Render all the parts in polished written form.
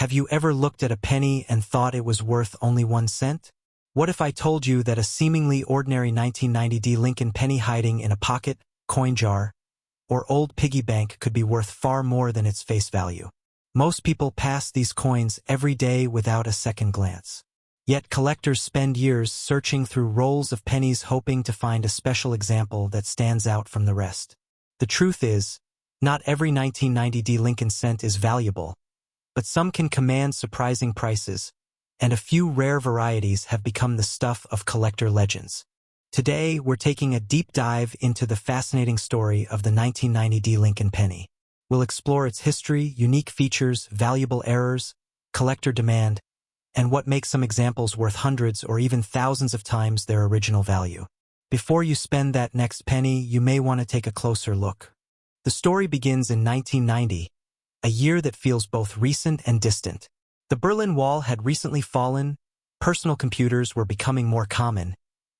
Have you ever looked at a penny and thought it was worth only 1 cent? What if I told you that a seemingly ordinary 1990 Lincoln penny hiding in a pocket, coin jar, or old piggy bank could be worth far more than its face value? Most people pass these coins every day without a second glance. Yet collectors spend years searching through rolls of pennies hoping to find a special example that stands out from the rest. The truth is, not every 1990 Lincoln cent is valuable, but some can command surprising prices, and a few rare varieties have become the stuff of collector legends. Today, we're taking a deep dive into the fascinating story of the 1990 Lincoln penny. We'll explore its history, unique features, valuable errors, collector demand, and what makes some examples worth hundreds or even thousands of times their original value. Before you spend that next penny, you may want to take a closer look. The story begins in 1990, a year that feels both recent and distant. The Berlin Wall had recently fallen, personal computers were becoming more common,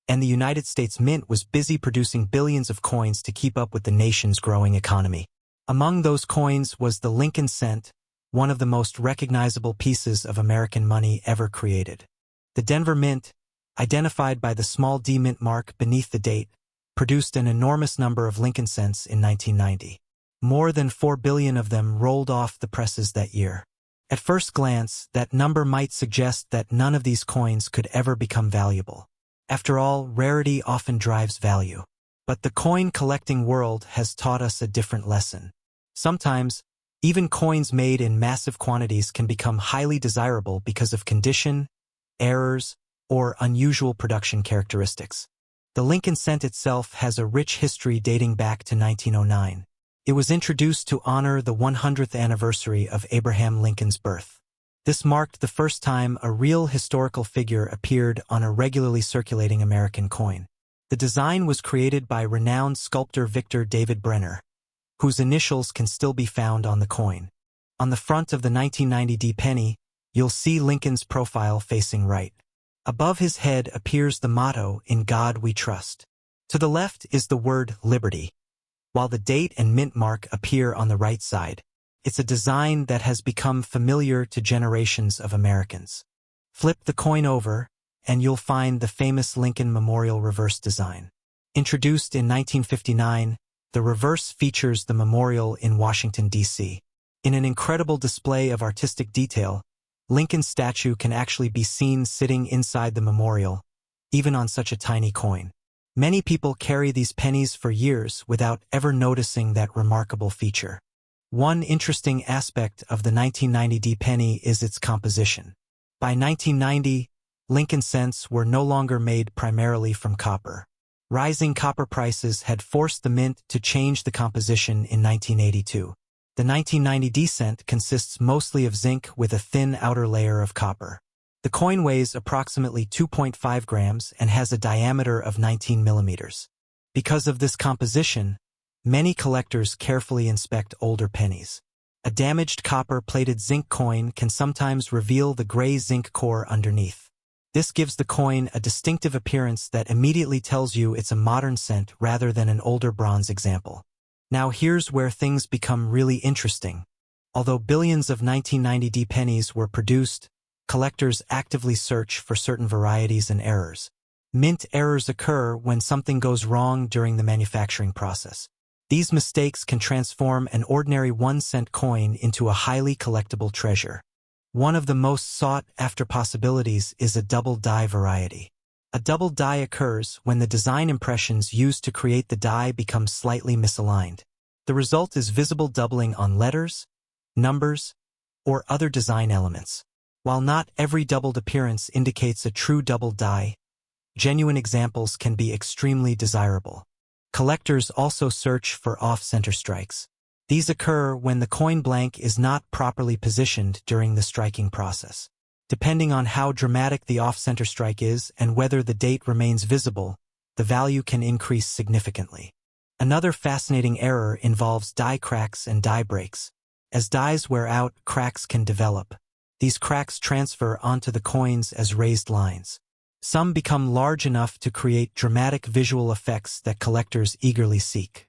and the United States Mint was busy producing billions of coins to keep up with the nation's growing economy. Among those coins was the Lincoln cent, one of the most recognizable pieces of American money ever created. The Denver Mint, identified by the small D mint mark beneath the date, produced an enormous number of Lincoln cents in 1990. More than 4 billion of them rolled off the presses that year. At first glance, that number might suggest that none of these coins could ever become valuable. After all, rarity often drives value. But the coin collecting world has taught us a different lesson. Sometimes, even coins made in massive quantities can become highly desirable because of condition, errors, or unusual production characteristics. The Lincoln cent itself has a rich history dating back to 1909. It was introduced to honor the 100th anniversary of Abraham Lincoln's birth. This marked the first time a real historical figure appeared on a regularly circulating American coin. The design was created by renowned sculptor Victor David Brenner, whose initials can still be found on the coin. On the front of the 1990 penny, you'll see Lincoln's profile facing right. Above his head appears the motto, "In God We Trust." To the left is the word "Liberty," while the date and mint mark appear on the right side. It's a design that has become familiar to generations of Americans. Flip the coin over, and you'll find the famous Lincoln Memorial reverse design. Introduced in 1959, the reverse features the memorial in Washington, D.C. In an incredible display of artistic detail, Lincoln's statue can actually be seen sitting inside the memorial, even on such a tiny coin. Many people carry these pennies for years without ever noticing that remarkable feature. One interesting aspect of the 1990 penny is its composition. By 1990, Lincoln cents were no longer made primarily from copper. Rising copper prices had forced the mint to change the composition in 1982. The 1990 cent consists mostly of zinc with a thin outer layer of copper. The coin weighs approximately 2.5 grams and has a diameter of 19 millimeters. Because of this composition, many collectors carefully inspect older pennies. A damaged copper-plated zinc coin can sometimes reveal the gray zinc core underneath. This gives the coin a distinctive appearance that immediately tells you it's a modern cent rather than an older bronze example. Now here's where things become really interesting. Although billions of 1990 pennies were produced, collectors actively search for certain varieties and errors. Mint errors occur when something goes wrong during the manufacturing process. These mistakes can transform an ordinary 1-cent coin into a highly collectible treasure. One of the most sought-after possibilities is a double die variety. A double die occurs when the design impressions used to create the die become slightly misaligned. The result is visible doubling on letters, numbers, or other design elements. While not every doubled appearance indicates a true double die, genuine examples can be extremely desirable. Collectors also search for off-center strikes. These occur when the coin blank is not properly positioned during the striking process. Depending on how dramatic the off-center strike is and whether the date remains visible, the value can increase significantly. Another fascinating error involves die cracks and die breaks. As dies wear out, cracks can develop. These cracks transfer onto the coins as raised lines. Some become large enough to create dramatic visual effects that collectors eagerly seek.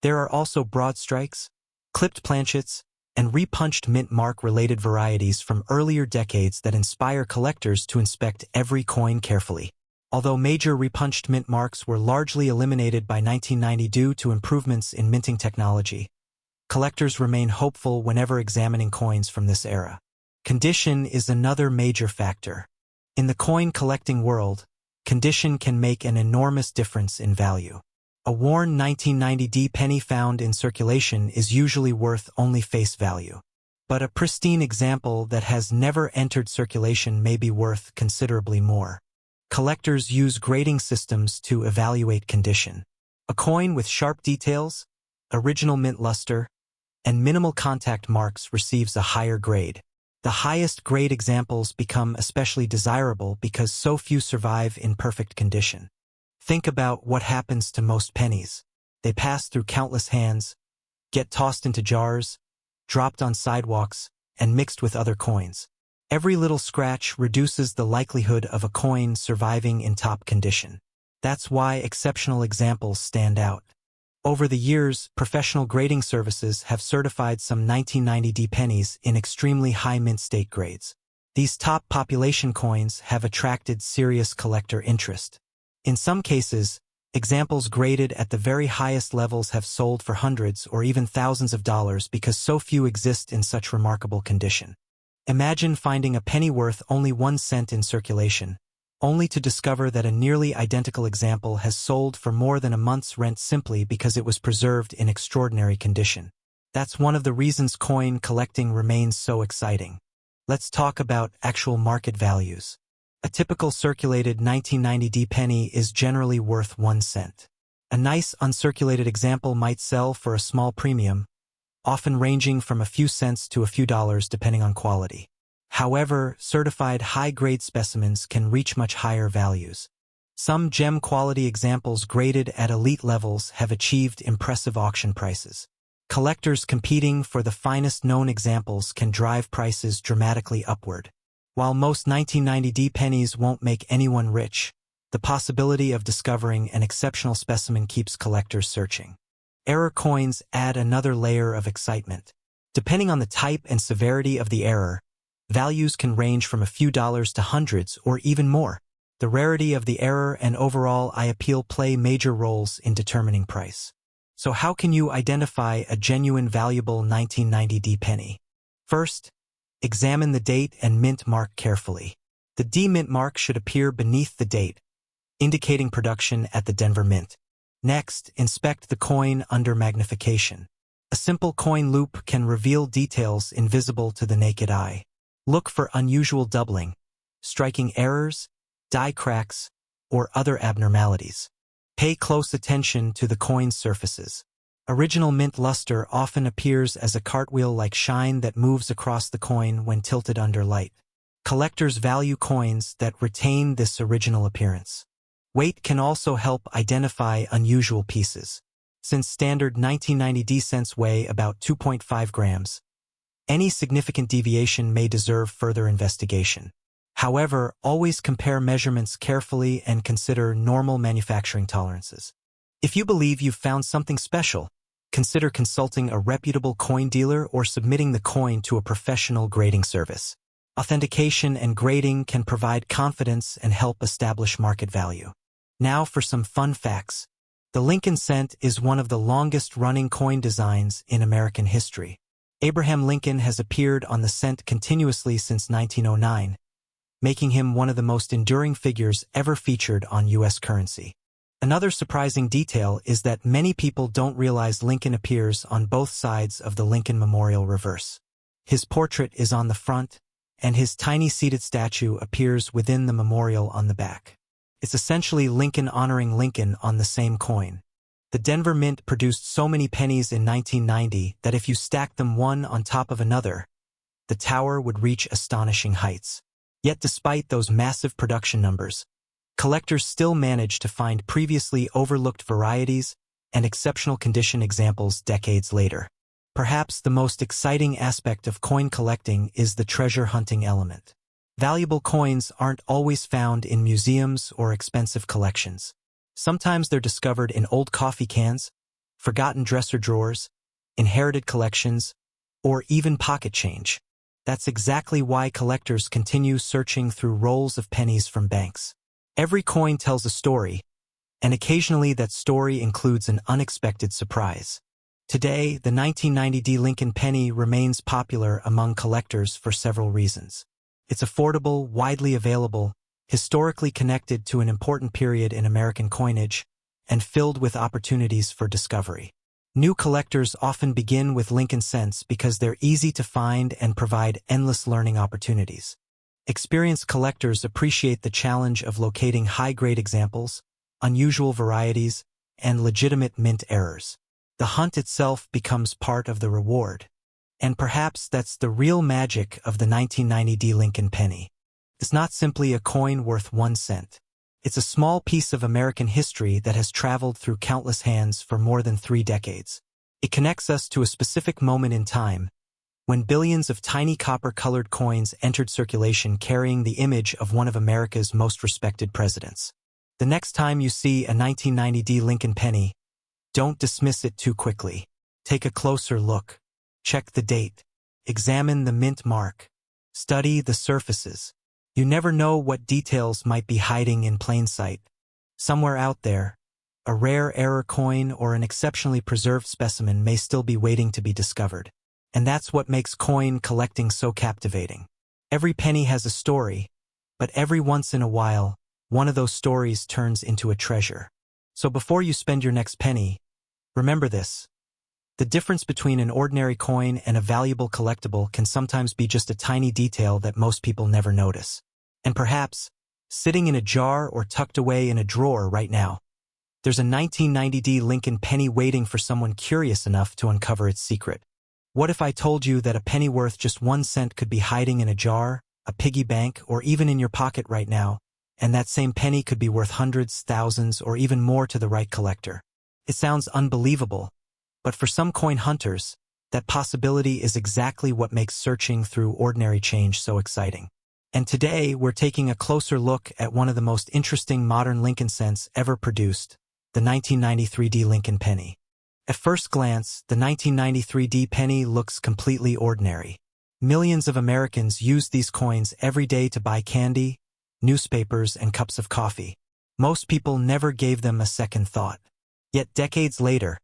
There are also broad strikes, clipped planchets, and repunched mint mark-related varieties from earlier decades that inspire collectors to inspect every coin carefully. Although major repunched mint marks were largely eliminated by 1990 due to improvements in minting technology, collectors remain hopeful whenever examining coins from this era. Condition is another major factor. In the coin collecting world, condition can make an enormous difference in value. A worn 1990 penny found in circulation is usually worth only face value. But a pristine example that has never entered circulation may be worth considerably more. Collectors use grading systems to evaluate condition. A coin with sharp details, original mint luster, and minimal contact marks receives a higher grade. The highest grade examples become especially desirable because so few survive in perfect condition. Think about what happens to most pennies. They pass through countless hands, get tossed into jars, dropped on sidewalks, and mixed with other coins. Every little scratch reduces the likelihood of a coin surviving in top condition. That's why exceptional examples stand out. Over the years, professional grading services have certified some 1990 pennies in extremely high mint state grades. These top population coins have attracted serious collector interest. In some cases, examples graded at the very highest levels have sold for hundreds or even thousands of dollars because so few exist in such remarkable condition. Imagine finding a penny worth only 1 cent in circulation, only to discover that a nearly identical example has sold for more than a month's rent simply because it was preserved in extraordinary condition. That's one of the reasons coin collecting remains so exciting. Let's talk about actual market values. A typical circulated 1990 penny is generally worth 1 cent. A nice uncirculated example might sell for a small premium, often ranging from a few cents to a few dollars depending on quality. However, certified high-grade specimens can reach much higher values. Some gem-quality examples graded at elite levels have achieved impressive auction prices. Collectors competing for the finest known examples can drive prices dramatically upward. While most 1990 pennies won't make anyone rich, the possibility of discovering an exceptional specimen keeps collectors searching. Error coins add another layer of excitement. Depending on the type and severity of the error, values can range from a few dollars to hundreds or even more. The rarity of the error and overall eye appeal play major roles in determining price. So how can you identify a genuine valuable 1990 penny? First, examine the date and mint mark carefully. The D mint mark should appear beneath the date, indicating production at the Denver Mint. Next, inspect the coin under magnification. A simple coin loop can reveal details invisible to the naked eye. Look for unusual doubling, striking errors, die cracks, or other abnormalities. Pay close attention to the coin's surfaces. Original mint luster often appears as a cartwheel-like shine that moves across the coin when tilted under light. Collectors value coins that retain this original appearance. Weight can also help identify unusual pieces. Since standard 1990 cents weigh about 2.5 grams, any significant deviation may deserve further investigation. However, always compare measurements carefully and consider normal manufacturing tolerances. If you believe you've found something special, consider consulting a reputable coin dealer or submitting the coin to a professional grading service. Authentication and grading can provide confidence and help establish market value. Now for some fun facts. The Lincoln cent is one of the longest-running coin designs in American history. Abraham Lincoln has appeared on the cent continuously since 1909, making him one of the most enduring figures ever featured on U.S. currency. Another surprising detail is that many people don't realize Lincoln appears on both sides of the Lincoln Memorial reverse. His portrait is on the front, and his tiny seated statue appears within the memorial on the back. It's essentially Lincoln honoring Lincoln on the same coin. The Denver Mint produced so many pennies in 1990 that if you stacked them one on top of another, the tower would reach astonishing heights. Yet despite those massive production numbers, collectors still manage to find previously overlooked varieties and exceptional condition examples decades later. Perhaps the most exciting aspect of coin collecting is the treasure hunting element. Valuable coins aren't always found in museums or expensive collections. Sometimes they're discovered in old coffee cans, forgotten dresser drawers, inherited collections, or even pocket change. That's exactly why collectors continue searching through rolls of pennies from banks. Every coin tells a story, and occasionally that story includes an unexpected surprise. Today, the 1990 Lincoln penny remains popular among collectors for several reasons. It's affordable, widely available, historically connected to an important period in American coinage, and filled with opportunities for discovery. New collectors often begin with Lincoln cents because they're easy to find and provide endless learning opportunities. Experienced collectors appreciate the challenge of locating high-grade examples, unusual varieties, and legitimate mint errors. The hunt itself becomes part of the reward. And perhaps that's the real magic of the 1990 Lincoln penny. It's not simply a coin worth 1 cent. It's a small piece of American history that has traveled through countless hands for more than 3 decades. It connects us to a specific moment in time, when billions of tiny copper-colored coins entered circulation carrying the image of one of America's most respected presidents. The next time you see a 1990 Lincoln penny, don't dismiss it too quickly. Take a closer look. Check the date. Examine the mint mark. Study the surfaces. You never know what details might be hiding in plain sight. Somewhere out there, a rare error coin or an exceptionally preserved specimen may still be waiting to be discovered. And that's what makes coin collecting so captivating. Every penny has a story, but every once in a while, one of those stories turns into a treasure. So before you spend your next penny, remember this. The difference between an ordinary coin and a valuable collectible can sometimes be just a tiny detail that most people never notice. And perhaps, sitting in a jar or tucked away in a drawer right now, there's a 1990 Lincoln penny waiting for someone curious enough to uncover its secret. What if I told you that a penny worth just 1 cent could be hiding in a jar, a piggy bank, or even in your pocket right now, and that same penny could be worth hundreds, thousands, or even more to the right collector? It sounds unbelievable, but for some coin hunters, that possibility is exactly what makes searching through ordinary change so exciting. And today, we're taking a closer look at one of the most interesting modern Lincoln cents ever produced, the 1993 Lincoln penny. At first glance, the 1993 penny looks completely ordinary. Millions of Americans use these coins every day to buy candy, newspapers, and cups of coffee. Most people never gave them a second thought. Yet decades later,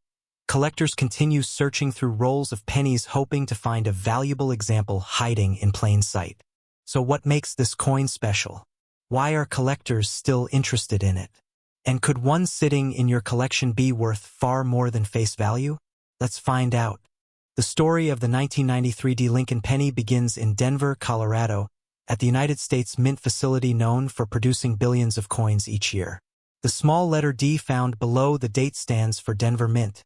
collectors continue searching through rolls of pennies hoping to find a valuable example hiding in plain sight. So what makes this coin special? Why are collectors still interested in it? And could one sitting in your collection be worth far more than face value? Let's find out. The story of the 1993 Lincoln penny begins in Denver, Colorado, at the United States Mint facility known for producing billions of coins each year. The small letter D found below the date stands for Denver Mint,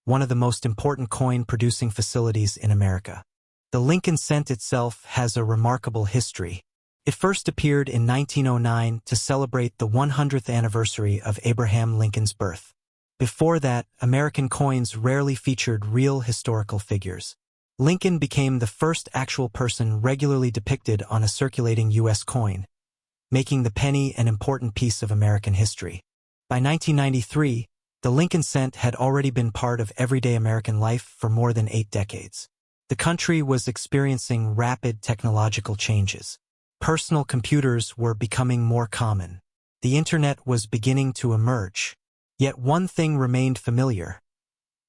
one of the most important coin-producing facilities in America. The Lincoln cent itself has a remarkable history. It first appeared in 1909 to celebrate the 100th anniversary of Abraham Lincoln's birth. Before that, American coins rarely featured real historical figures. Lincoln became the first actual person regularly depicted on a circulating U.S. coin, making the penny an important piece of American history. By 1993, the Lincoln cent had already been part of everyday American life for more than 8 decades. The country was experiencing rapid technological changes. Personal computers were becoming more common. The internet was beginning to emerge. Yet one thing remained familiar: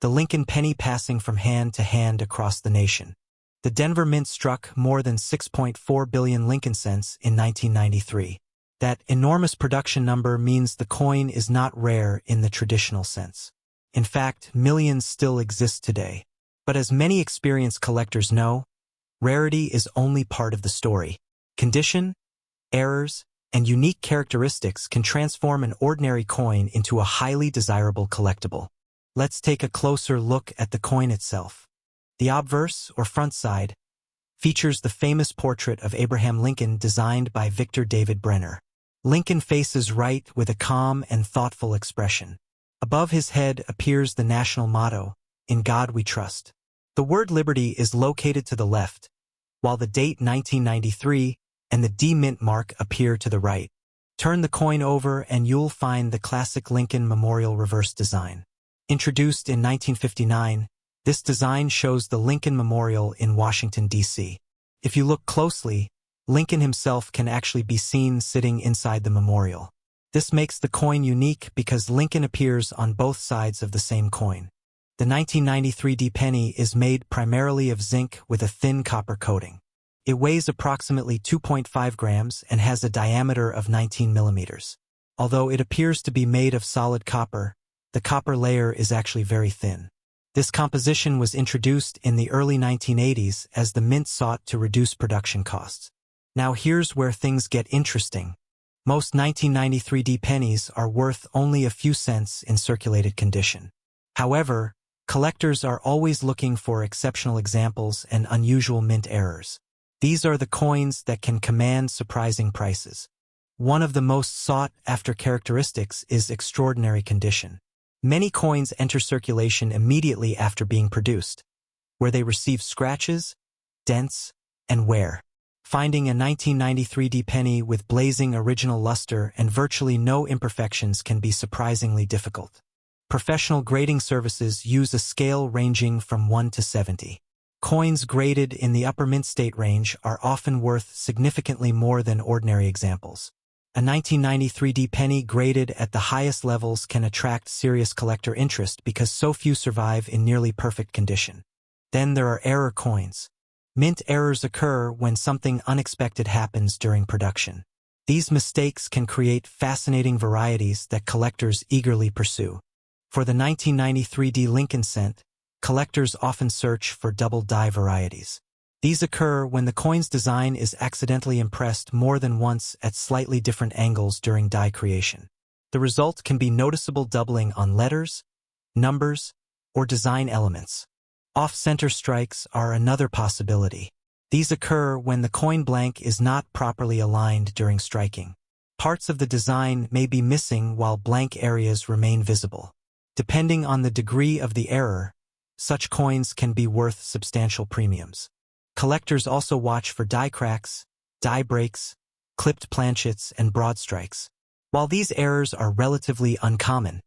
the Lincoln penny passing from hand to hand across the nation. The Denver Mint struck more than 6.4 billion Lincoln cents in 1993. That enormous production number means the coin is not rare in the traditional sense. In fact, millions still exist today. But as many experienced collectors know, rarity is only part of the story. Condition, errors, and unique characteristics can transform an ordinary coin into a highly desirable collectible. Let's take a closer look at the coin itself. The obverse, or front side, features the famous portrait of Abraham Lincoln designed by Victor David Brenner. Lincoln faces right with a calm and thoughtful expression. Above his head appears the national motto, "In God We Trust." The word liberty is located to the left, while the date 1993 and the D Mint mark appear to the right. Turn the coin over and you'll find the classic Lincoln Memorial reverse design. Introduced in 1959, This design shows the Lincoln Memorial in Washington, D.C. If you look closely, Lincoln himself can actually be seen sitting inside the memorial. This makes the coin unique because Lincoln appears on both sides of the same coin. The 1993 D penny is made primarily of zinc with a thin copper coating. It weighs approximately 2.5 grams and has a diameter of 19 millimeters. Although it appears to be made of solid copper, the copper layer is actually very thin. This composition was introduced in the early 1980s as the mint sought to reduce production costs. Now here's where things get interesting. Most 1993 D pennies are worth only a few cents in circulated condition. However, collectors are always looking for exceptional examples and unusual mint errors. These are the coins that can command surprising prices. One of the most sought-after characteristics is extraordinary condition. Many coins enter circulation immediately after being produced, where they receive scratches, dents, and wear. Finding a 1993 D penny with blazing original luster and virtually no imperfections can be surprisingly difficult. Professional grading services use a scale ranging from 1 to 70. Coins graded in the upper mint state range are often worth significantly more than ordinary examples. A 1993 D penny graded at the highest levels can attract serious collector interest because so few survive in nearly perfect condition. Then there are error coins. Mint errors occur when something unexpected happens during production. These mistakes can create fascinating varieties that collectors eagerly pursue. For the 1993 D Lincoln cent, collectors often search for double die varieties. These occur when the coin's design is accidentally impressed more than once at slightly different angles during die creation. The result can be noticeable doubling on letters, numbers, or design elements. Off-center strikes are another possibility. These occur when the coin blank is not properly aligned during striking. Parts of the design may be missing while blank areas remain visible. Depending on the degree of the error, such coins can be worth substantial premiums. Collectors also watch for die cracks, die breaks, clipped planchets, and broad strikes. While these errors are relatively uncommon,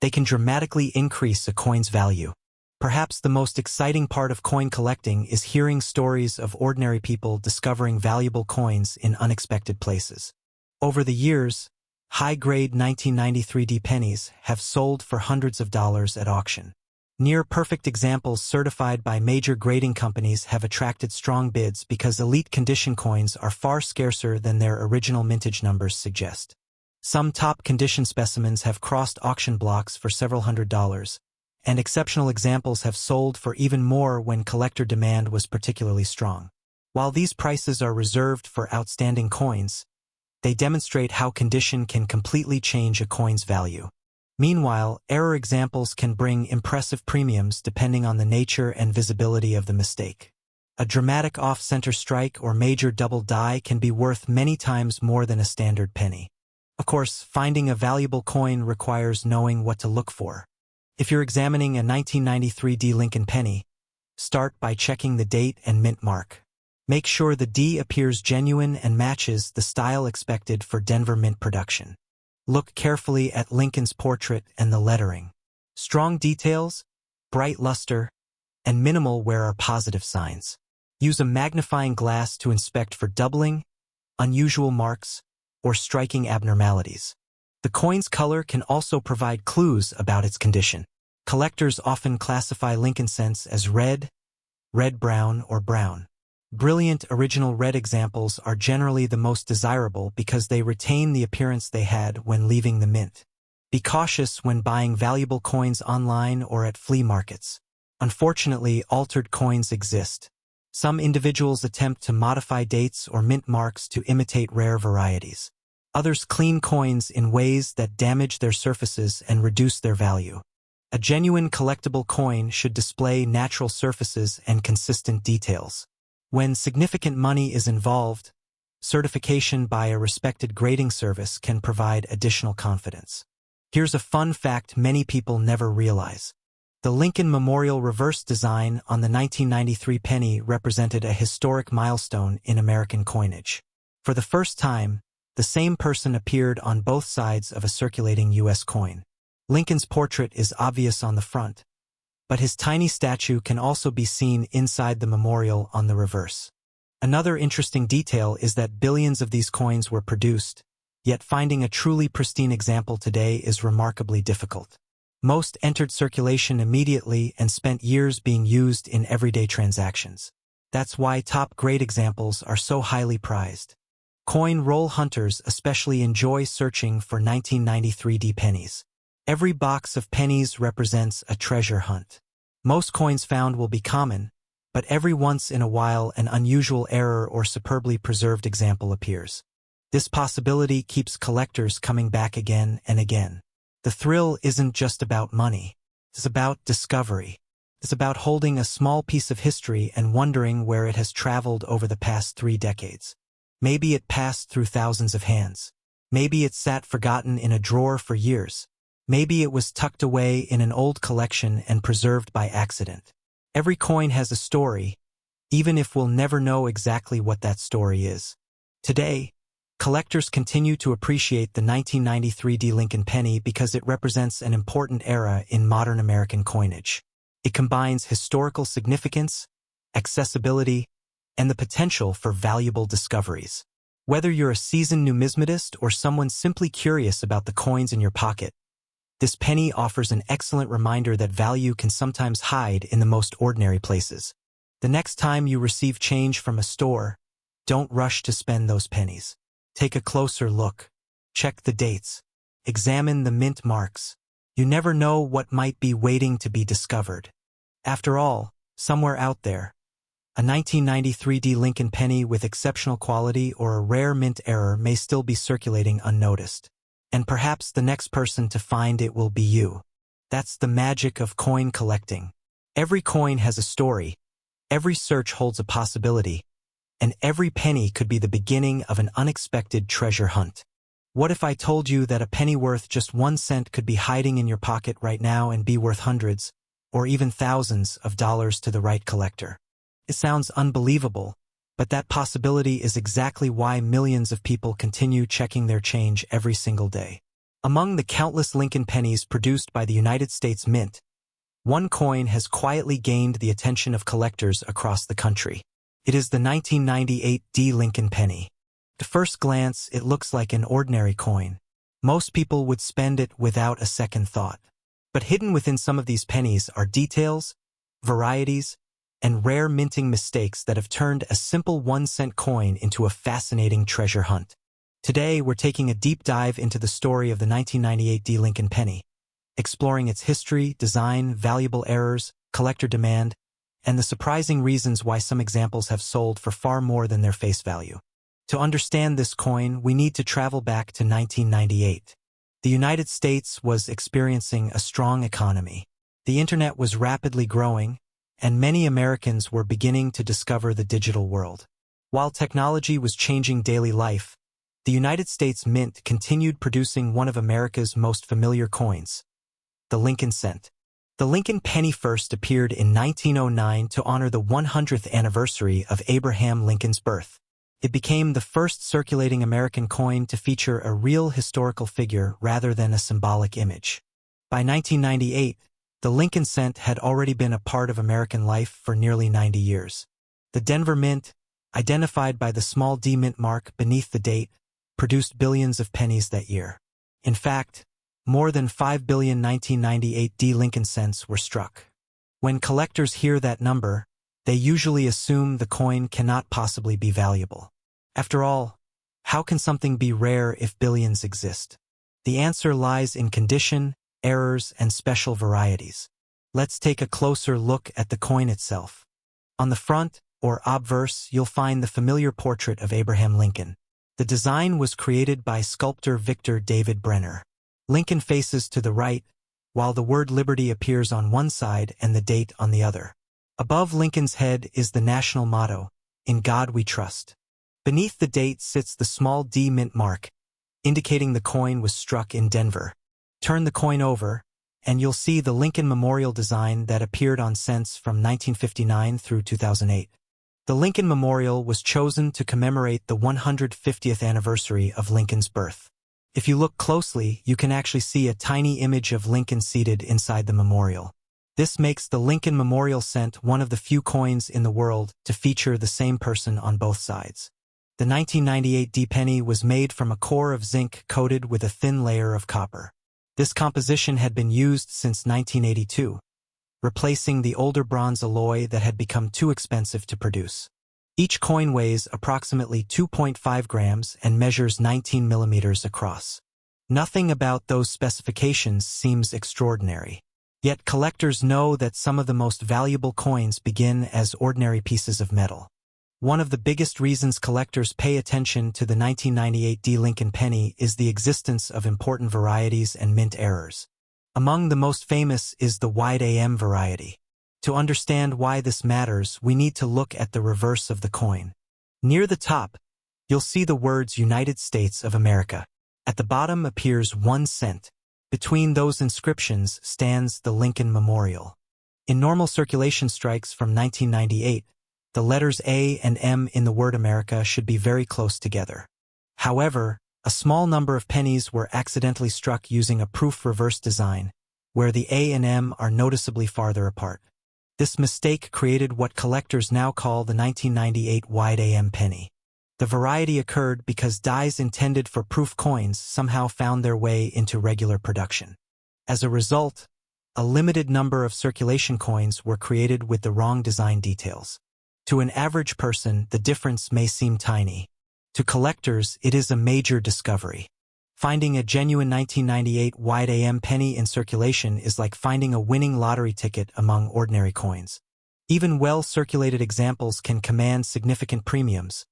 they can dramatically increase a coin's value. Perhaps the most exciting part of coin collecting is hearing stories of ordinary people discovering valuable coins in unexpected places. Over the years, high-grade 1993 D pennies have sold for hundreds of dollars at auction. Near-perfect examples certified by major grading companies have attracted strong bids because elite condition coins are far scarcer than their original mintage numbers suggest. Some top condition specimens have crossed auction blocks for several $100s, and exceptional examples have sold for even more when collector demand was particularly strong. While these prices are reserved for outstanding coins, they demonstrate how condition can completely change a coin's value. Meanwhile, error examples can bring impressive premiums depending on the nature and visibility of the mistake. A dramatic off-center strike or major double die can be worth many times more than a standard penny. Of course, finding a valuable coin requires knowing what to look for. If you're examining a 1993 D Lincoln penny, start by checking the date and mint mark. Make sure the D appears genuine and matches the style expected for Denver mint production. Look carefully at Lincoln's portrait and the lettering. Strong details, bright luster, and minimal wear are positive signs. Use a magnifying glass to inspect for doubling, unusual marks, or striking abnormalities. The coin's color can also provide clues about its condition. Collectors often classify Lincoln cents as red, red-brown, or brown. Brilliant original red examples are generally the most desirable because they retain the appearance they had when leaving the mint. Be cautious when buying valuable coins online or at flea markets. Unfortunately, altered coins exist. Some individuals attempt to modify dates or mint marks to imitate rare varieties. Others clean coins in ways that damage their surfaces and reduce their value. A genuine collectible coin should display natural surfaces and consistent details. When significant money is involved, certification by a respected grading service can provide additional confidence. Here's a fun fact many people never realize. The Lincoln Memorial reverse design on the 1993 penny represented a historic milestone in American coinage. For the first time, the same person appeared on both sides of a circulating U.S. coin. Lincoln's portrait is obvious on the front, but his tiny statue can also be seen inside the memorial on the reverse. Another interesting detail is that billions of these coins were produced, yet finding a truly pristine example today is remarkably difficult. Most entered circulation immediately and spent years being used in everyday transactions. That's why top-grade examples are so highly prized. Coin roll hunters especially enjoy searching for 1993 pennies. Every box of pennies represents a treasure hunt. Most coins found will be common, but every once in a while an unusual error or superbly preserved example appears. This possibility keeps collectors coming back again and again. The thrill isn't just about money. It's about discovery. It's about holding a small piece of history and wondering where it has traveled over the past 3 decades. Maybe it passed through thousands of hands. Maybe it sat forgotten in a drawer for years. Maybe it was tucked away in an old collection and preserved by accident. Every coin has a story, even if we'll never know exactly what that story is. Today, collectors continue to appreciate the 1993 Lincoln penny because it represents an important era in modern American coinage. It combines historical significance, accessibility, and the potential for valuable discoveries. Whether you're a seasoned numismatist or someone simply curious about the coins in your pocket, this penny offers an excellent reminder that value can sometimes hide in the most ordinary places. The next time you receive change from a store, don't rush to spend those pennies. Take a closer look. Check the dates. Examine the mint marks. You never know what might be waiting to be discovered. After all, somewhere out there, a 1993 Lincoln penny with exceptional quality or a rare mint error may still be circulating unnoticed. And perhaps the next person to find it will be you. That's the magic of coin collecting. Every coin has a story, every search holds a possibility, and every penny could be the beginning of an unexpected treasure hunt. What if I told you that a penny worth just 1 cent could be hiding in your pocket right now and be worth hundreds, or even thousands of dollars to the right collector? It sounds unbelievable, but that possibility is exactly why millions of people continue checking their change every single day. Among the countless Lincoln pennies produced by the United States Mint, one coin has quietly gained the attention of collectors across the country. It is the 1998 Lincoln penny. At first glance, it looks like an ordinary coin. Most people would spend it without a second thought. But hidden within some of these pennies are details, varieties, and rare minting mistakes that have turned a simple 1-cent coin into a fascinating treasure hunt. Today, we're taking a deep dive into the story of the 1998 Lincoln penny, exploring its history, design, valuable errors, collector demand, and the surprising reasons why some examples have sold for far more than their face value. To understand this coin, we need to travel back to 1998. The United States was experiencing a strong economy. The internet was rapidly growing, and many Americans were beginning to discover the digital world. While technology was changing daily life, the United States Mint continued producing one of America's most familiar coins, the Lincoln cent. The Lincoln penny first appeared in 1909 to honor the 100th anniversary of Abraham Lincoln's birth. It became the first circulating American coin to feature a real historical figure rather than a symbolic image. By 1998, the Lincoln cent had already been a part of American life for nearly 90 years. The Denver Mint, identified by the small D mint mark beneath the date, produced billions of pennies that year. In fact, more than 5 billion 1998 Lincoln cents were struck. When collectors hear that number, they usually assume the coin cannot possibly be valuable. After all, how can something be rare if billions exist? The answer lies in condition, errors, and special varieties. Let's take a closer look at the coin itself. On the front, or obverse, you'll find the familiar portrait of Abraham Lincoln. The design was created by sculptor Victor David Brenner. Lincoln faces to the right, while the word Liberty appears on one side and the date on the other. Above Lincoln's head is the national motto, "In God We Trust." Beneath the date sits the small D mint mark, indicating the coin was struck in Denver. Turn the coin over, and you'll see the Lincoln Memorial design that appeared on cents from 1959 through 2008. The Lincoln Memorial was chosen to commemorate the 150th anniversary of Lincoln's birth. If you look closely, you can actually see a tiny image of Lincoln seated inside the memorial. This makes the Lincoln Memorial Cent one of the few coins in the world to feature the same person on both sides. The 1998 D-penny was made from a core of zinc coated with a thin layer of copper. This composition had been used since 1982, replacing the older bronze alloy that had become too expensive to produce. Each coin weighs approximately 2.5 grams and measures 19 millimeters across. Nothing about those specifications seems extraordinary. Yet collectors know that some of the most valuable coins begin as ordinary pieces of metal. One of the biggest reasons collectors pay attention to the 1998 D Lincoln penny is the existence of important varieties and mint errors. Among the most famous is the wide AM variety. To understand why this matters, we need to look at the reverse of the coin. Near the top, you'll see the words United States of America. At the bottom appears 1 cent. Between those inscriptions stands the Lincoln Memorial. In normal circulation strikes from 1998, the letters A and M in the word America should be very close together. However, a small number of pennies were accidentally struck using a proof reverse design, where the A and M are noticeably farther apart. This mistake created what collectors now call the 1998 wide AM penny. The variety occurred because dies intended for proof coins somehow found their way into regular production. As a result, a limited number of circulation coins were created with the wrong design details. To an average person, the difference may seem tiny. To collectors, it is a major discovery. Finding a genuine 1998 wide AM penny in circulation is like finding a winning lottery ticket among ordinary coins. Even well-circulated examples can command significant premiums,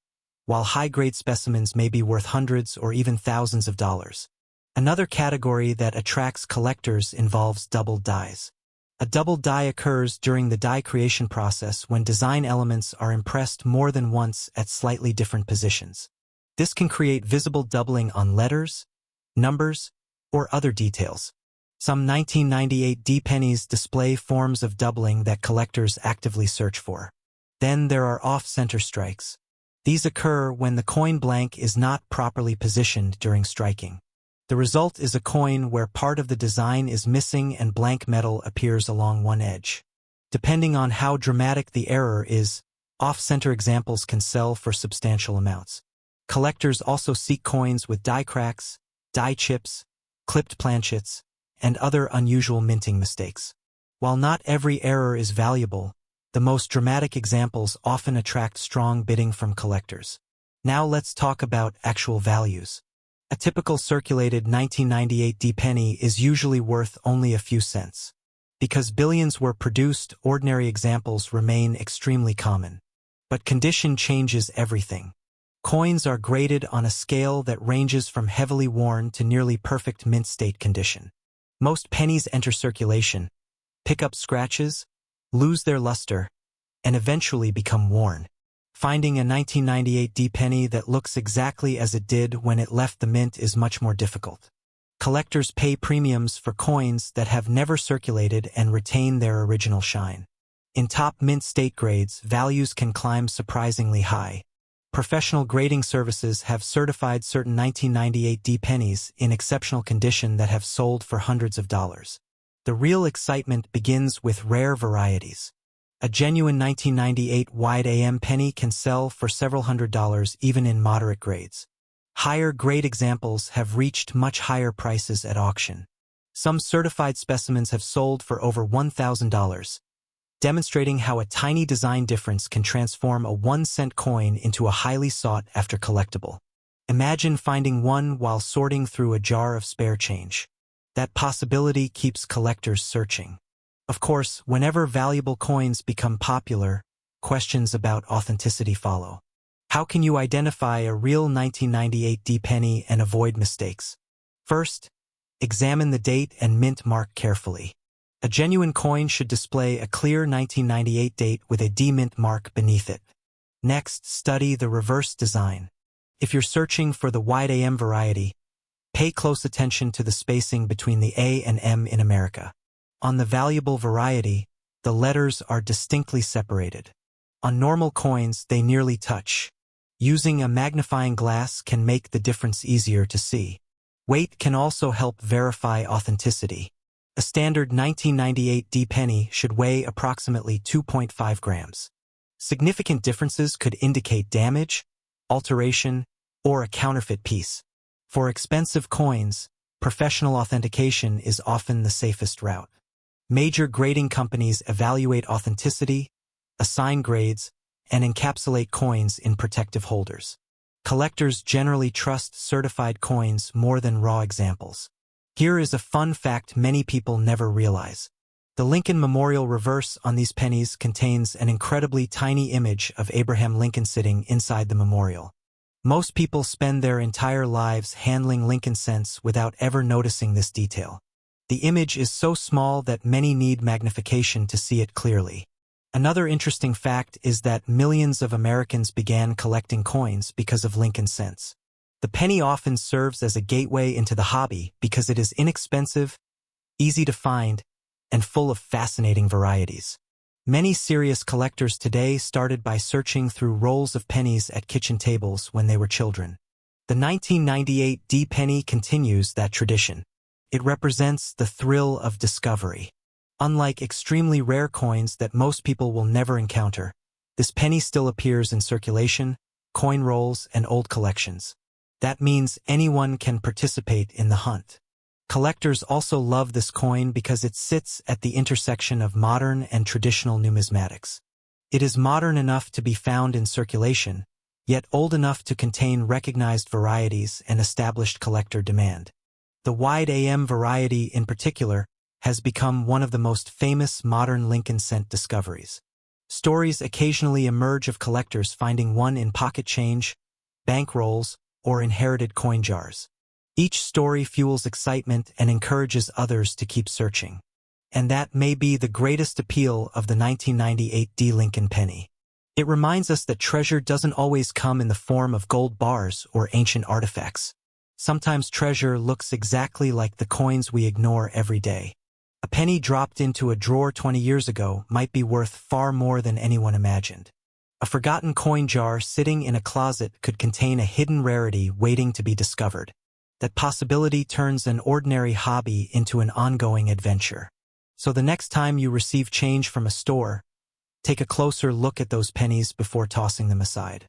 while high-grade specimens may be worth hundreds or even thousands of dollars. Another category that attracts collectors involves double dies. A double die occurs during the die creation process when design elements are impressed more than once at slightly different positions. This can create visible doubling on letters, numbers, or other details. Some 1998 D-pennies display forms of doubling that collectors actively search for. Then there are off-center strikes. These occur when the coin blank is not properly positioned during striking. The result is a coin where part of the design is missing and blank metal appears along one edge. Depending on how dramatic the error is, off-center examples can sell for substantial amounts. Collectors also seek coins with die cracks, die chips, clipped planchets, and other unusual minting mistakes. While not every error is valuable, the most dramatic examples often attract strong bidding from collectors. Now let's talk about actual values. A typical circulated 1998 D-penny is usually worth only a few cents. Because billions were produced, ordinary examples remain extremely common. But condition changes everything. Coins are graded on a scale that ranges from heavily worn to nearly perfect mint state condition. Most pennies enter circulation, pick up scratches, lose their luster, and eventually become worn. Finding a 1998 D-penny that looks exactly as it did when it left the mint is much more difficult. Collectors pay premiums for coins that have never circulated and retain their original shine. In top mint state grades, values can climb surprisingly high. Professional grading services have certified certain 1998 D-pennies in exceptional condition that have sold for hundreds of dollars. The real excitement begins with rare varieties. A genuine 1998 wide AM penny can sell for several $100s even in moderate grades. Higher grade examples have reached much higher prices at auction. Some certified specimens have sold for over $1,000, demonstrating how a tiny design difference can transform a 1-cent coin into a highly sought-after collectible. Imagine finding one while sorting through a jar of spare change. That possibility keeps collectors searching. Of course, whenever valuable coins become popular, questions about authenticity follow. How can you identify a real 1998 D-penny and avoid mistakes? First, examine the date and mint mark carefully. A genuine coin should display a clear 1998 date with a D-mint mark beneath it. Next, study the reverse design. If you're searching for the wide AM variety, pay close attention to the spacing between the A and M in America. On the valuable variety, the letters are distinctly separated. On normal coins, they nearly touch. Using a magnifying glass can make the difference easier to see. Weight can also help verify authenticity. A standard 1998 D penny should weigh approximately 2.5 grams. Significant differences could indicate damage, alteration, or a counterfeit piece. For expensive coins, professional authentication is often the safest route. Major grading companies evaluate authenticity, assign grades, and encapsulate coins in protective holders. Collectors generally trust certified coins more than raw examples. Here is a fun fact many people never realize. The Lincoln Memorial reverse on these pennies contains an incredibly tiny image of Abraham Lincoln sitting inside the memorial. Most people spend their entire lives handling Lincoln cents without ever noticing this detail. The image is so small that many need magnification to see it clearly. Another interesting fact is that millions of Americans began collecting coins because of Lincoln cents. The penny often serves as a gateway into the hobby because it is inexpensive, easy to find, and full of fascinating varieties. Many serious collectors today started by searching through rolls of pennies at kitchen tables when they were children. The 1998 D penny continues that tradition. It represents the thrill of discovery. Unlike extremely rare coins that most people will never encounter, this penny still appears in circulation, coin rolls, and old collections. That means anyone can participate in the hunt. Collectors also love this coin because it sits at the intersection of modern and traditional numismatics. It is modern enough to be found in circulation, yet old enough to contain recognized varieties and established collector demand. The wide AM variety in particular has become one of the most famous modern Lincoln cent discoveries. Stories occasionally emerge of collectors finding one in pocket change, bank rolls, or inherited coin jars. Each story fuels excitement and encourages others to keep searching. And that may be the greatest appeal of the 1998 D Lincoln penny. It reminds us that treasure doesn't always come in the form of gold bars or ancient artifacts. Sometimes treasure looks exactly like the coins we ignore every day. A penny dropped into a drawer 20 years ago might be worth far more than anyone imagined. A forgotten coin jar sitting in a closet could contain a hidden rarity waiting to be discovered. That possibility turns an ordinary hobby into an ongoing adventure. So the next time you receive change from a store, take a closer look at those pennies before tossing them aside.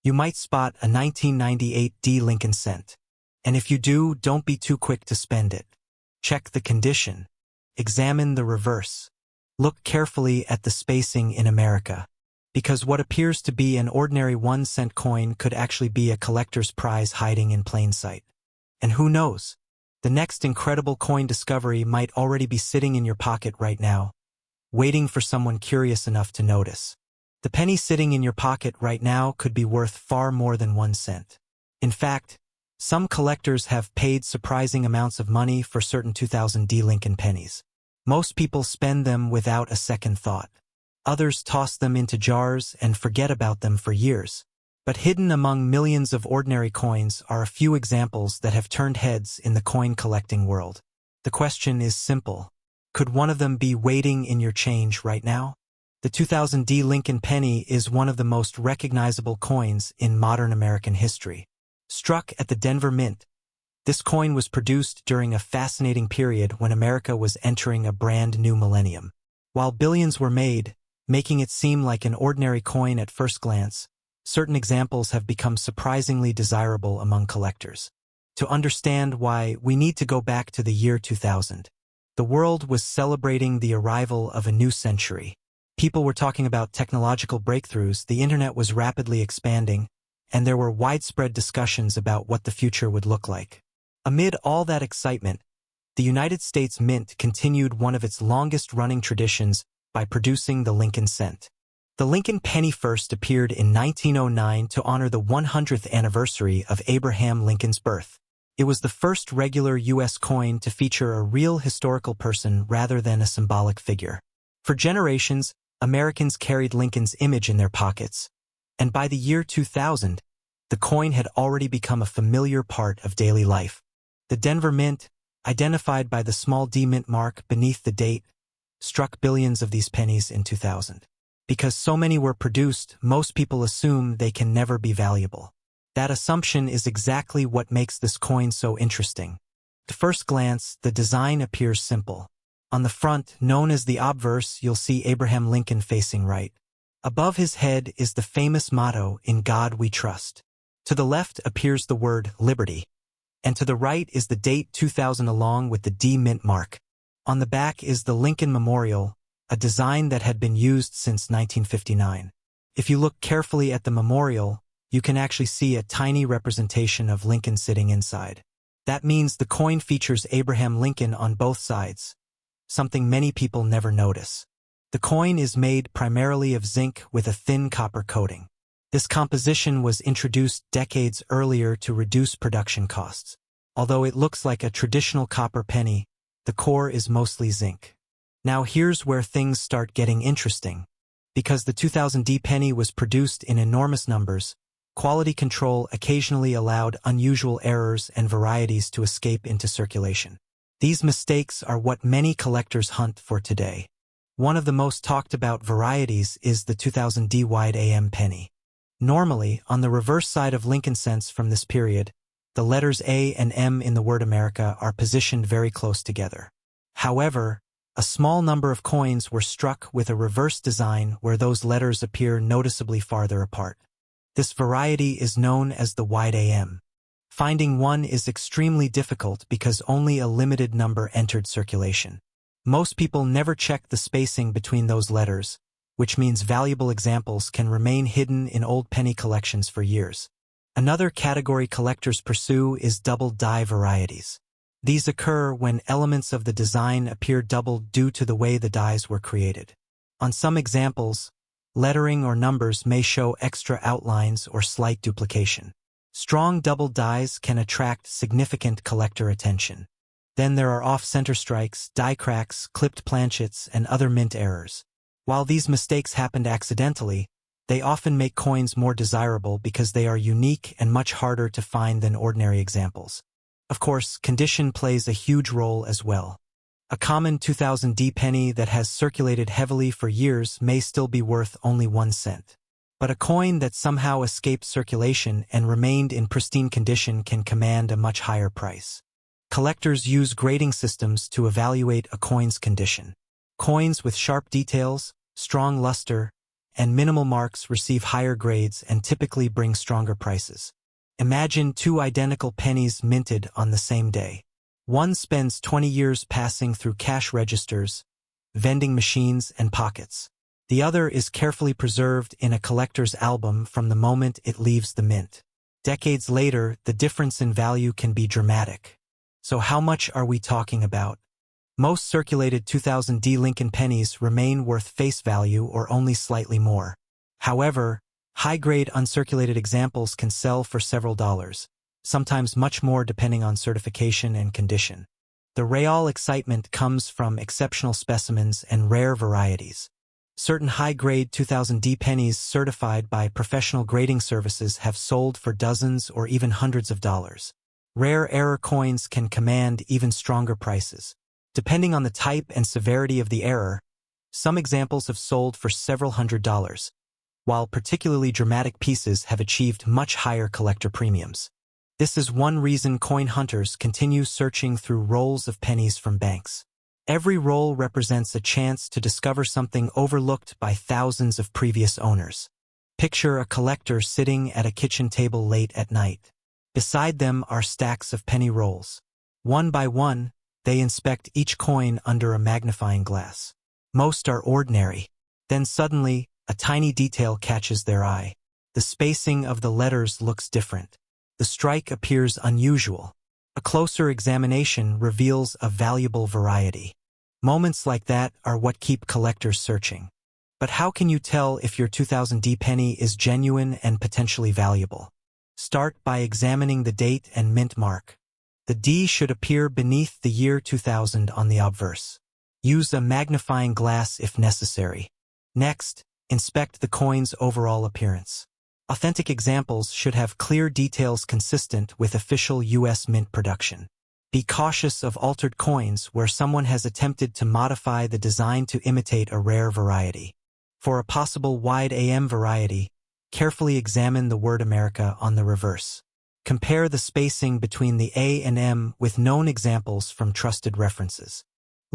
You might spot a 1998 D Lincoln cent. And if you do, don't be too quick to spend it. Check the condition. Examine the reverse. Look carefully at the spacing in America. Because what appears to be an ordinary 1-cent coin could actually be a collector's prize hiding in plain sight. And who knows? The next incredible coin discovery might already be sitting in your pocket right now, waiting for someone curious enough to notice. The penny sitting in your pocket right now could be worth far more than 1 cent. In fact, some collectors have paid surprising amounts of money for certain 2000 D Lincoln pennies. Most people spend them without a second thought. Others toss them into jars and forget about them for years. But hidden among millions of ordinary coins are a few examples that have turned heads in the coin collecting world. The question is simple. Could one of them be waiting in your change right now? The 2000 D Lincoln penny is one of the most recognizable coins in modern American history. Struck at the Denver Mint, this coin was produced during a fascinating period when America was entering a brand new millennium. While billions were made, making it seem like an ordinary coin at first glance, certain examples have become surprisingly desirable among collectors. To understand why, we need to go back to the year 2000. The world was celebrating the arrival of a new century. People were talking about technological breakthroughs, the internet was rapidly expanding, and there were widespread discussions about what the future would look like. Amid all that excitement, the United States Mint continued one of its longest-running traditions by producing the Lincoln cent. The Lincoln penny first appeared in 1909 to honor the 100th anniversary of Abraham Lincoln's birth. It was the first regular U.S. coin to feature a real historical person rather than a symbolic figure. For generations, Americans carried Lincoln's image in their pockets, and by the year 2000, the coin had already become a familiar part of daily life. The Denver Mint, identified by the small D mint mark beneath the date, struck billions of these pennies in 2000. Because so many were produced, most people assume they can never be valuable. That assumption is exactly what makes this coin so interesting. At first glance, the design appears simple. On the front, known as the obverse, you'll see Abraham Lincoln facing right. Above his head is the famous motto, "In God We Trust." To the left appears the word liberty, and to the right is the date 2000 along with the D mint mark. On the back is the Lincoln Memorial, a design that had been used since 1959. If you look carefully at the memorial, you can actually see a tiny representation of Lincoln sitting inside. That means the coin features Abraham Lincoln on both sides, something many people never notice. The coin is made primarily of zinc with a thin copper coating. This composition was introduced decades earlier to reduce production costs. Although it looks like a traditional copper penny, the core is mostly zinc. Now here's where things start getting interesting. Because the 2000 D penny was produced in enormous numbers, quality control occasionally allowed unusual errors and varieties to escape into circulation. These mistakes are what many collectors hunt for today. One of the most talked about varieties is the 2000 D wide AM penny. Normally, on the reverse side of Lincoln cents from this period, the letters A and M in the word America are positioned very close together. However, a small number of coins were struck with a reverse design where those letters appear noticeably farther apart. This variety is known as the wide AM. Finding one is extremely difficult because only a limited number entered circulation. Most people never check the spacing between those letters, which means valuable examples can remain hidden in old penny collections for years. Another category collectors pursue is double die varieties. These occur when elements of the design appear doubled due to the way the dies were created. On some examples, lettering or numbers may show extra outlines or slight duplication. Strong double dies can attract significant collector attention. Then there are off-center strikes, die cracks, clipped planchets, and other mint errors. While these mistakes happened accidentally, they often make coins more desirable because they are unique and much harder to find than ordinary examples. Of course, condition plays a huge role as well. A common 2000 D penny that has circulated heavily for years may still be worth only 1 cent. But a coin that somehow escaped circulation and remained in pristine condition can command a much higher price. Collectors use grading systems to evaluate a coin's condition. Coins with sharp details, strong luster, and minimal marks receive higher grades and typically bring stronger prices. Imagine two identical pennies minted on the same day. One spends 20 years passing through cash registers, vending machines, and pockets. The other is carefully preserved in a collector's album from the moment it leaves the mint. Decades later, the difference in value can be dramatic. So how much are we talking about? Most circulated 2000 D Lincoln pennies remain worth face value or only slightly more. However, high-grade uncirculated examples can sell for several dollars, sometimes much more depending on certification and condition. The real excitement comes from exceptional specimens and rare varieties. Certain high-grade 2000 D pennies certified by professional grading services have sold for dozens or even hundreds of dollars. Rare error coins can command even stronger prices. Depending on the type and severity of the error, some examples have sold for several $100s, while particularly dramatic pieces have achieved much higher collector premiums. This is one reason coin hunters continue searching through rolls of pennies from banks. Every roll represents a chance to discover something overlooked by thousands of previous owners. Picture a collector sitting at a kitchen table late at night. Beside them are stacks of penny rolls. One by one, they inspect each coin under a magnifying glass. Most are ordinary. Then suddenly, a tiny detail catches their eye. The spacing of the letters looks different. The strike appears unusual. A closer examination reveals a valuable variety. Moments like that are what keep collectors searching. But how can you tell if your 2000 D penny is genuine and potentially valuable? Start by examining the date and mint mark. The D should appear beneath the year 2000 on the obverse. Use a magnifying glass if necessary. Next, inspect the coin's overall appearance. Authentic examples should have clear details consistent with official U.S. Mint production. Be cautious of altered coins where someone has attempted to modify the design to imitate a rare variety. For a possible wide AM variety, carefully examine the word America on the reverse. Compare the spacing between the A and M with known examples from trusted references.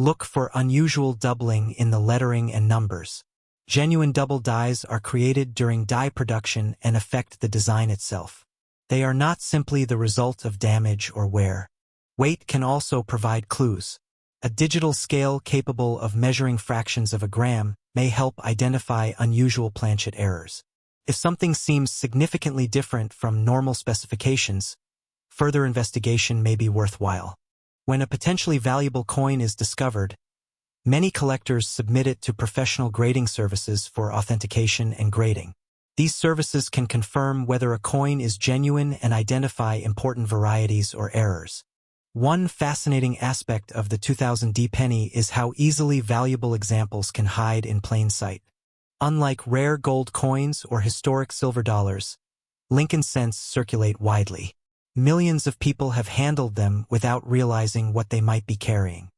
Look for unusual doubling in the lettering and numbers. Genuine double dies are created during die production and affect the design itself. They are not simply the result of damage or wear. Weight can also provide clues. A digital scale capable of measuring fractions of a gram may help identify unusual planchet errors. If something seems significantly different from normal specifications, further investigation may be worthwhile. When a potentially valuable coin is discovered, many collectors submit it to professional grading services for authentication and grading. These services can confirm whether a coin is genuine and identify important varieties or errors. One fascinating aspect of the 2000D penny is how easily valuable examples can hide in plain sight. Unlike rare gold coins or historic silver dollars, Lincoln cents circulate widely. Millions of people have handled them without realizing what they might be carrying.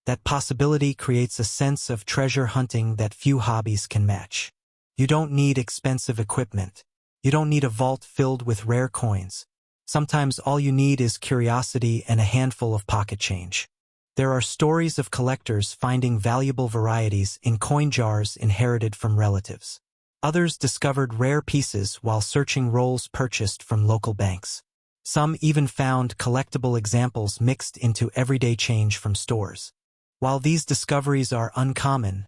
That possibility creates a sense of treasure hunting that few hobbies can match. You don't need expensive equipment. You don't need a vault filled with rare coins. Sometimes all you need is curiosity and a handful of pocket change. There are stories of collectors finding valuable varieties in coin jars inherited from relatives. Others discovered rare pieces while searching rolls purchased from local banks. Some even found collectible examples mixed into everyday change from stores. While these discoveries are uncommon,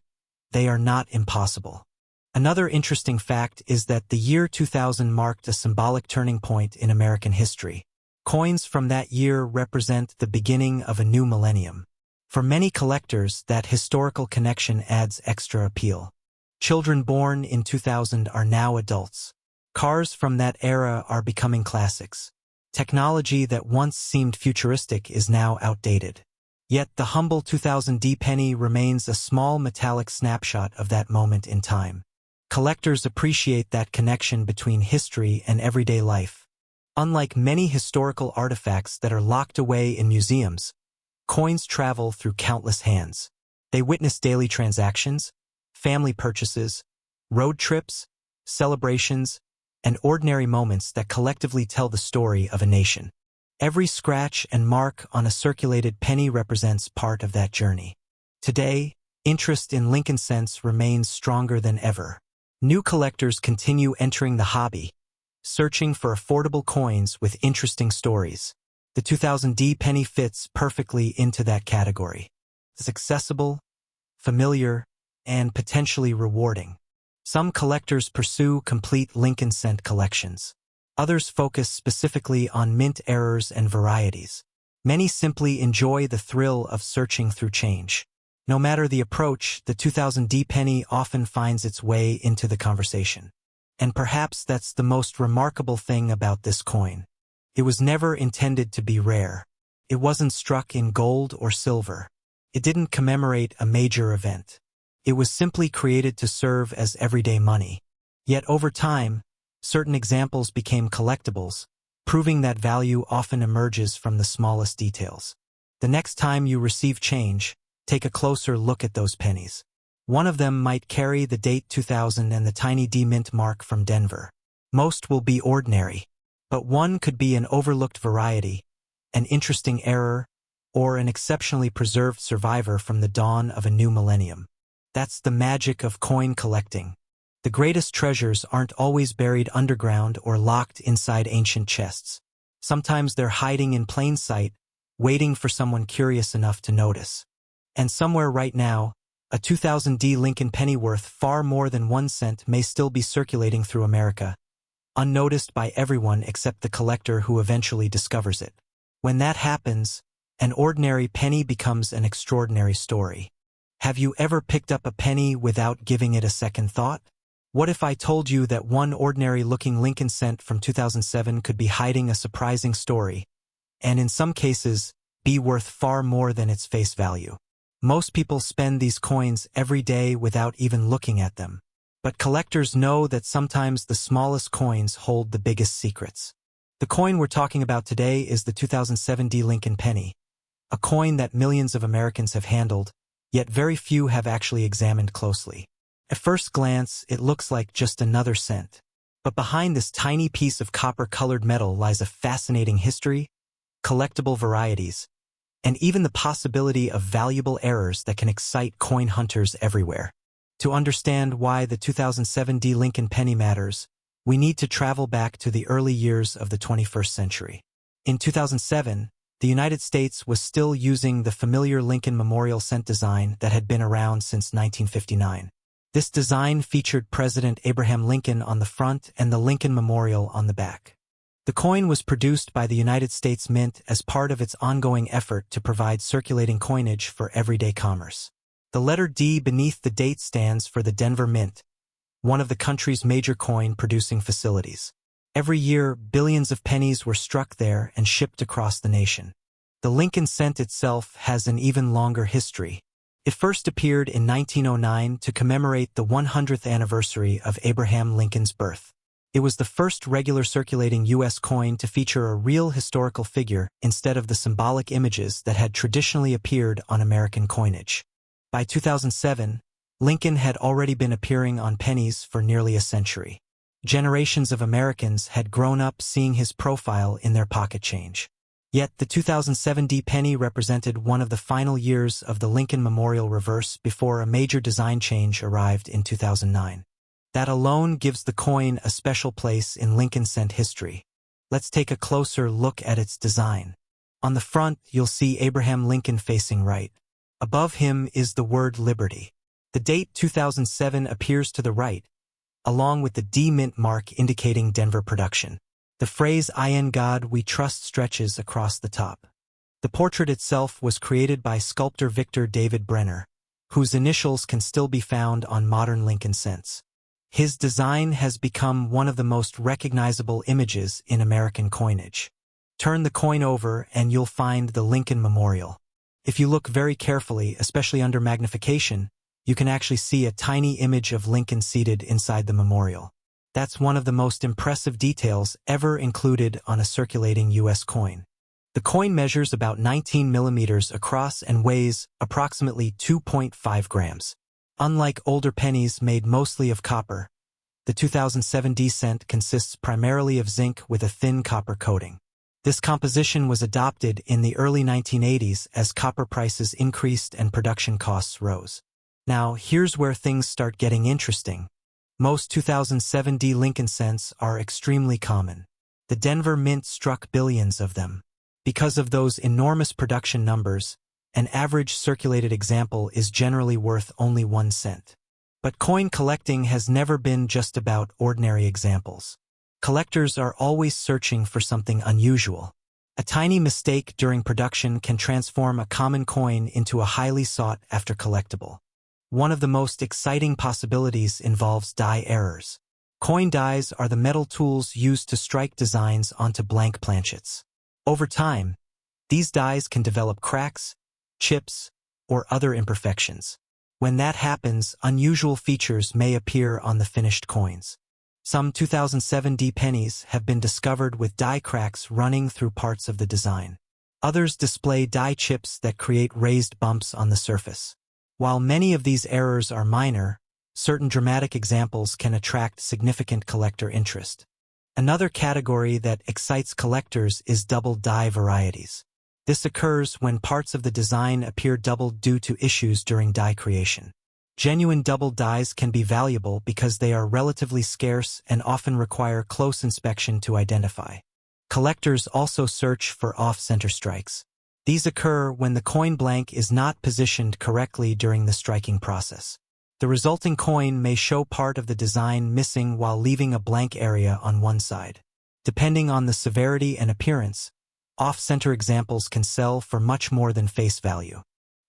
they are not impossible. Another interesting fact is that the year 2000 marked a symbolic turning point in American history. Coins from that year represent the beginning of a new millennium. For many collectors, that historical connection adds extra appeal. Children born in 2000 are now adults. Cars from that era are becoming classics. Technology that once seemed futuristic is now outdated. Yet the humble 2000D penny remains a small metallic snapshot of that moment in time. Collectors appreciate that connection between history and everyday life. Unlike many historical artifacts that are locked away in museums, coins travel through countless hands. They witness daily transactions, family purchases, road trips, celebrations, and ordinary moments that collectively tell the story of a nation. Every scratch and mark on a circulated penny represents part of that journey. Today, interest in Lincoln cents remains stronger than ever. New collectors continue entering the hobby, searching for affordable coins with interesting stories. The 2000D penny fits perfectly into that category. It's accessible, familiar, and potentially rewarding. Some collectors pursue complete Lincoln cent collections. Others focus specifically on mint errors and varieties. Many simply enjoy the thrill of searching through change. No matter the approach, the 2000D penny often finds its way into the conversation. And perhaps that's the most remarkable thing about this coin. It was never intended to be rare. It wasn't struck in gold or silver. It didn't commemorate a major event. It was simply created to serve as everyday money. Yet over time, certain examples became collectibles, proving that value often emerges from the smallest details. The next time you receive change, take a closer look at those pennies. One of them might carry the date 2000 and the tiny D mint mark from Denver. Most will be ordinary, but one could be an overlooked variety, an interesting error, or an exceptionally preserved survivor from the dawn of a new millennium. That's the magic of coin collecting. The greatest treasures aren't always buried underground or locked inside ancient chests. Sometimes they're hiding in plain sight, waiting for someone curious enough to notice. And somewhere right now, a 2000D Lincoln penny worth far more than 1 cent may still be circulating through America, unnoticed by everyone except the collector who eventually discovers it. When that happens, an ordinary penny becomes an extraordinary story. Have you ever picked up a penny without giving it a second thought? What if I told you that one ordinary-looking Lincoln cent from 2007 could be hiding a surprising story, and in some cases, be worth far more than its face value? Most people spend these coins every day without even looking at them. But collectors know that sometimes the smallest coins hold the biggest secrets. The coin we're talking about today is the 2007D Lincoln penny, a coin that millions of Americans have handled, yet very few have actually examined closely. At first glance, it looks like just another cent. But behind this tiny piece of copper-colored metal lies a fascinating history, collectible varieties, and even the possibility of valuable errors that can excite coin hunters everywhere. To understand why the 2007 D Lincoln penny matters, we need to travel back to the early years of the 21st century. In 2007, the United States was still using the familiar Lincoln Memorial cent design that had been around since 1959. This design featured President Abraham Lincoln on the front and the Lincoln Memorial on the back. The coin was produced by the United States Mint as part of its ongoing effort to provide circulating coinage for everyday commerce. The letter D beneath the date stands for the Denver Mint, one of the country's major coin-producing facilities. Every year, billions of pennies were struck there and shipped across the nation. The Lincoln cent itself has an even longer history. It first appeared in 1909 to commemorate the 100th anniversary of Abraham Lincoln's birth. It was the first regular circulating U.S. coin to feature a real historical figure instead of the symbolic images that had traditionally appeared on American coinage. By 2007, Lincoln had already been appearing on pennies for nearly a century. Generations of Americans had grown up seeing his profile in their pocket change. Yet the 2007 D penny represented one of the final years of the Lincoln Memorial reverse before a major design change arrived in 2009. That alone gives the coin a special place in Lincoln cent history. Let's take a closer look at its design. On the front, you'll see Abraham Lincoln facing right. Above him is the word Liberty. The date 2007 appears to the right, along with the D Mint mark indicating Denver production. The phrase "In God We Trust" stretches across the top. The portrait itself was created by sculptor Victor David Brenner, whose initials can still be found on modern Lincoln cents. His design has become one of the most recognizable images in American coinage. Turn the coin over and you'll find the Lincoln Memorial. If you look very carefully, especially under magnification, you can actually see a tiny image of Lincoln seated inside the memorial. That's one of the most impressive details ever included on a circulating U.S. coin. The coin measures about 19 millimeters across and weighs approximately 2.5 grams. Unlike older pennies made mostly of copper, the 2007 D cent consists primarily of zinc with a thin copper coating. This composition was adopted in the early 1980s as copper prices increased and production costs rose. Now, here's where things start getting interesting. Most 2007 D Lincoln cents are extremely common. The Denver Mint struck billions of them. Because of those enormous production numbers, an average circulated example is generally worth only 1 cent. But coin collecting has never been just about ordinary examples. Collectors are always searching for something unusual. A tiny mistake during production can transform a common coin into a highly sought-after collectible. One of the most exciting possibilities involves die errors. Coin dies are the metal tools used to strike designs onto blank planchets. Over time, these dies can develop cracks, chips, or other imperfections. When that happens, unusual features may appear on the finished coins. Some 2007 D pennies have been discovered with die cracks running through parts of the design. Others display die chips that create raised bumps on the surface. While many of these errors are minor, certain dramatic examples can attract significant collector interest. Another category that excites collectors is double die varieties. This occurs when parts of the design appear doubled due to issues during die creation. Genuine double dies can be valuable because they are relatively scarce and often require close inspection to identify. Collectors also search for off-center strikes. These occur when the coin blank is not positioned correctly during the striking process. The resulting coin may show part of the design missing while leaving a blank area on one side. Depending on the severity and appearance, off-center examples can sell for much more than face value.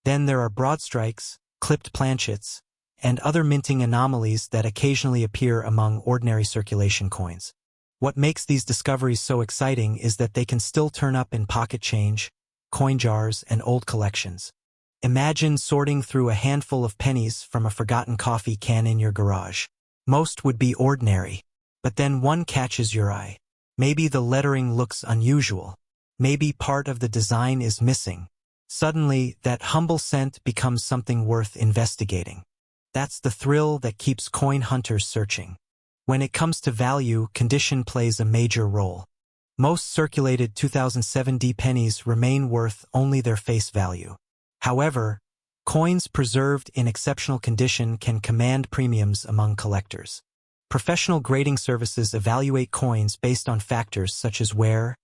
Then there are broad strikes, clipped planchets, and other minting anomalies that occasionally appear among ordinary circulation coins. What makes these discoveries so exciting is that they can still turn up in pocket change, coin jars, and old collections. Imagine sorting through a handful of pennies from a forgotten coffee can in your garage. Most would be ordinary, but then one catches your eye. Maybe the lettering looks unusual. Maybe part of the design is missing. Suddenly, that humble cent becomes something worth investigating. That's the thrill that keeps coin hunters searching. When it comes to value, condition plays a major role. Most circulated 2007 D pennies remain worth only their face value. However, coins preserved in exceptional condition can command premiums among collectors. Professional grading services evaluate coins based on factors such as wear,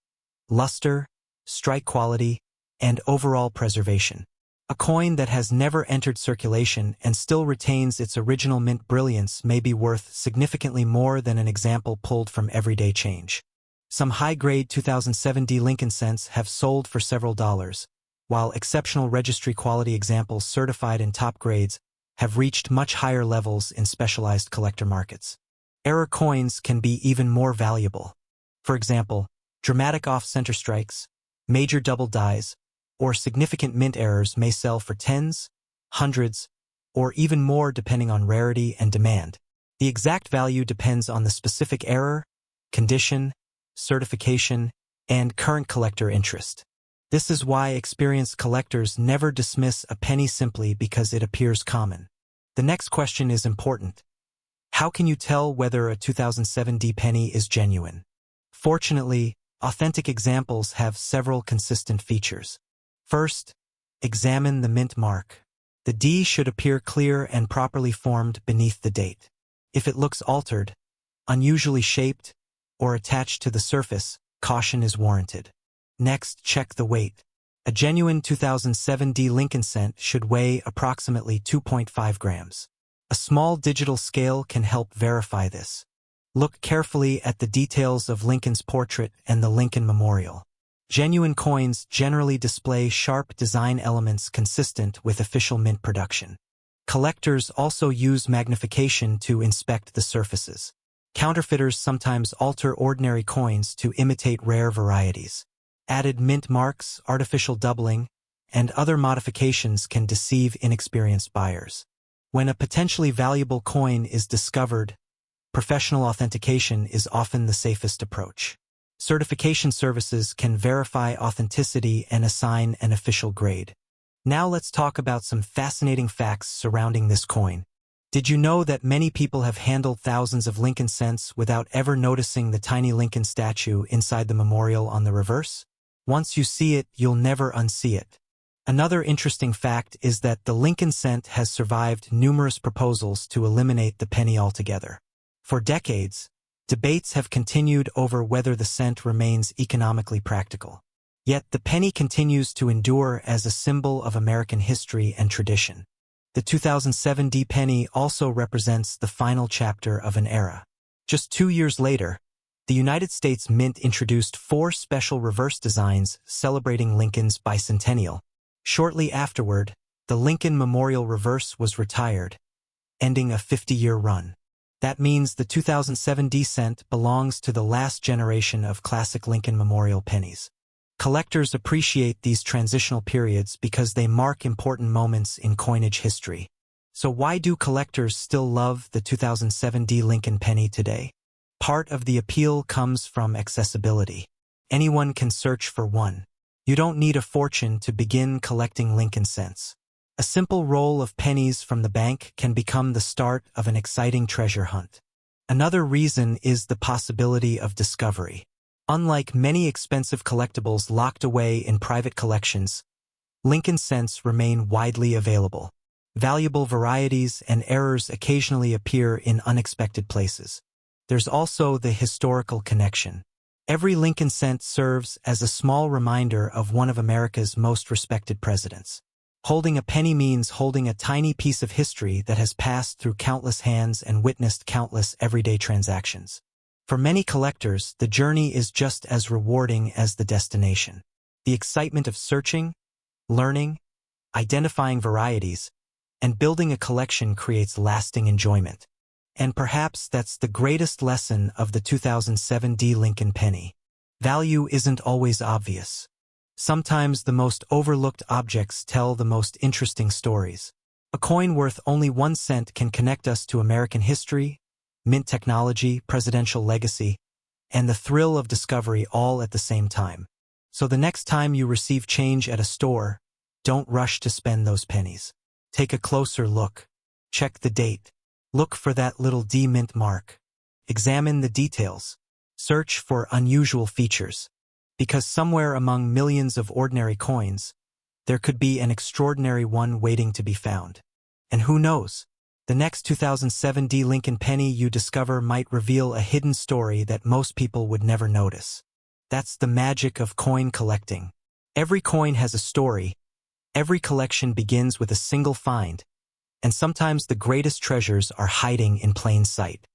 luster, strike quality, and overall preservation. A coin that has never entered circulation and still retains its original mint brilliance may be worth significantly more than an example pulled from everyday change. Some high-grade 2007 D Lincoln cents have sold for several dollars, while exceptional registry quality examples certified in top grades have reached much higher levels in specialized collector markets. Error coins can be even more valuable. For example, dramatic off-center strikes, major double dies, or significant mint errors may sell for tens, hundreds, or even more depending on rarity and demand. The exact value depends on the specific error, condition, certification, and current collector interest. This is why experienced collectors never dismiss a penny simply because it appears common. The next question is important. How can you tell whether a 2007 D penny is genuine? Fortunately, authentic examples have several consistent features. First, examine the mint mark. The D should appear clear and properly formed beneath the date. If it looks altered, unusually shaped, or attached to the surface, caution is warranted. Next, check the weight. A genuine 2007 D Lincoln cent should weigh approximately 2.5 grams. A small digital scale can help verify this. Look carefully at the details of Lincoln's portrait and the Lincoln Memorial. Genuine coins generally display sharp design elements consistent with official mint production. Collectors also use magnification to inspect the surfaces. Counterfeiters sometimes alter ordinary coins to imitate rare varieties. Added mint marks, artificial doubling, and other modifications can deceive inexperienced buyers. When a potentially valuable coin is discovered, professional authentication is often the safest approach. Certification services can verify authenticity and assign an official grade. Now let's talk about some fascinating facts surrounding this coin. Did you know that many people have handled thousands of Lincoln cents without ever noticing the tiny Lincoln statue inside the memorial on the reverse? Once you see it, you'll never unsee it. Another interesting fact is that the Lincoln cent has survived numerous proposals to eliminate the penny altogether. For decades, debates have continued over whether the cent remains economically practical. Yet the penny continues to endure as a symbol of American history and tradition. The 2007 D penny also represents the final chapter of an era. Just 2 years later, the United States Mint introduced 4 special reverse designs celebrating Lincoln's bicentennial. Shortly afterward, the Lincoln Memorial reverse was retired, ending a 50-year run. That means the 2007 D cent belongs to the last generation of classic Lincoln Memorial pennies. Collectors appreciate these transitional periods because they mark important moments in coinage history. So why do collectors still love the 2007 D Lincoln penny today? Part of the appeal comes from accessibility. Anyone can search for one. You don't need a fortune to begin collecting Lincoln cents. A simple roll of pennies from the bank can become the start of an exciting treasure hunt. Another reason is the possibility of discovery. Unlike many expensive collectibles locked away in private collections, Lincoln cents remain widely available. Valuable varieties and errors occasionally appear in unexpected places. There's also the historical connection. Every Lincoln cent serves as a small reminder of one of America's most respected presidents. Holding a penny means holding a tiny piece of history that has passed through countless hands and witnessed countless everyday transactions. For many collectors, the journey is just as rewarding as the destination. The excitement of searching, learning, identifying varieties, and building a collection creates lasting enjoyment. And perhaps that's the greatest lesson of the 2007 D Lincoln penny. Value isn't always obvious. Sometimes the most overlooked objects tell the most interesting stories. A coin worth only 1 cent can connect us to American history, mint technology, presidential legacy, and the thrill of discovery all at the same time. So the next time you receive change at a store, don't rush to spend those pennies. Take a closer look. Check the date. Look for that little D mint mark. Examine the details. Search for unusual features, because somewhere among millions of ordinary coins, there could be an extraordinary one waiting to be found. And who knows? The next 2007 Lincoln penny you discover might reveal a hidden story that most people would never notice. That's the magic of coin collecting. Every coin has a story, every collection begins with a single find, and sometimes the greatest treasures are hiding in plain sight.